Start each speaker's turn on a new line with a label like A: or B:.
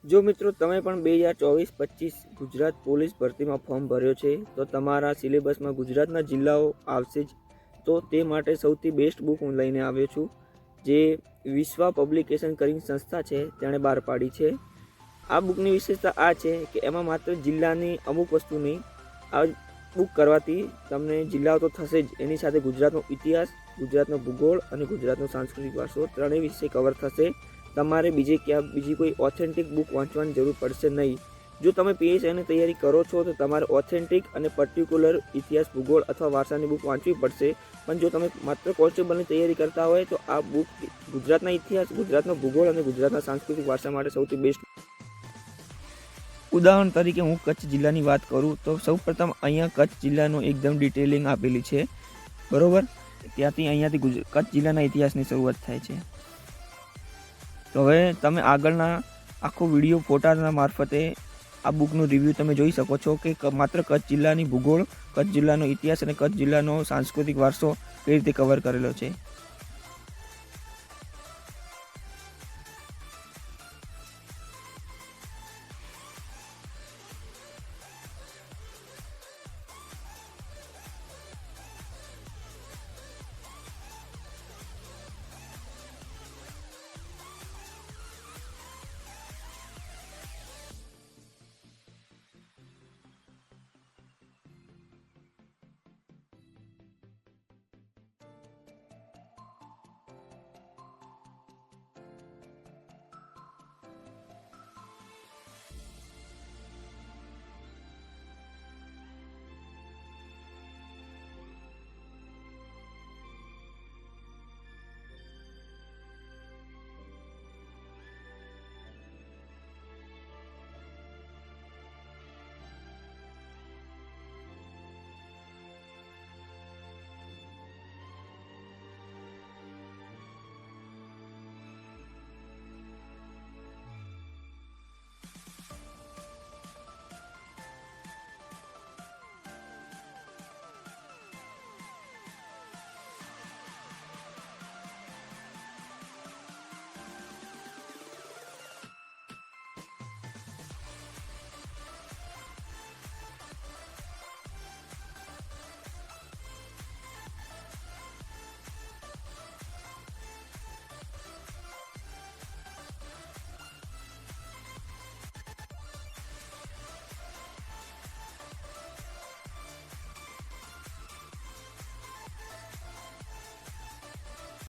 A: જો મિત્રો તમે પણ 2024-25 ગુજરાત પોલીસ ભરતીમાં ફોર્મ ભર્યો છે તો તમારા સિલેબસમાં ગુજરાતના જિલ્લાઓ આવશે જ, તો તે માટે સૌથી બેસ્ટ બુક હું લઈને આવ્યો છું, જે વિશ્વા પબ્લિકેશન કરીને સંસ્થા છે તેણે બહાર પાડી છે. આ બુકની વિશેષતા આ છે કે એમાં માત્ર જિલ્લાની અમુક વસ્તુ નહીં, આ બુક કરવાથી તમને જિલ્લાઓ તો થશે જ, એની સાથે ગુજરાતનો ઇતિહાસ, ગુજરાતનો ભૂગોળ અને ગુજરાતનો સાંસ્કૃતિક વારસો ત્રણેય વિષય કવર થશે. તમારે બીજી કોઈ ઓથેન્ટિક બુક વાંચવાની જરૂર પડશે નહીં. જો તમે પીએસઆઈની તૈયારી કરો છો તો તમારે ઓથેન્ટિક અને પર્ટિક્યુલર ઇતિહાસ, ભૂગોળ અથવા વારસાની બુક વાંચવી પડશે. પણ જો તમે માત્ર કોન્સ્ટેબલની તૈયારી કરતા હોય તો આ બુક ગુજરાતના ઇતિહાસ, ગુજરાતનો ભૂગોળ અને ગુજરાતના સાંસ્કૃતિક વારસા માટે સૌથી બેસ્ટ. ઉદાહરણ તરીકે હું કચ્છ જિલ્લાની વાત કરું તો સૌપ્રથમ અહીંયા કચ્છ જિલ્લાનું એકદમ ડિટેલિંગ આપેલી છે, બરોબર. અહીંયાથી કચ્છ જિલ્લાના ઇતિહાસની શરૂઆત થાય છે. તો હવે તમે આગળના આખો વિડીયો ફોટાના મારફતે આ બુકનું રિવ્યૂ તમે જોઈ શકો છો કે માત્ર કચ્છ જિલ્લાની ભૂગોળ, કચ્છ જિલ્લાનો ઇતિહાસ અને કચ્છ જિલ્લાનો સાંસ્કૃતિક વારસો કઈ રીતે કવર કરેલો છે.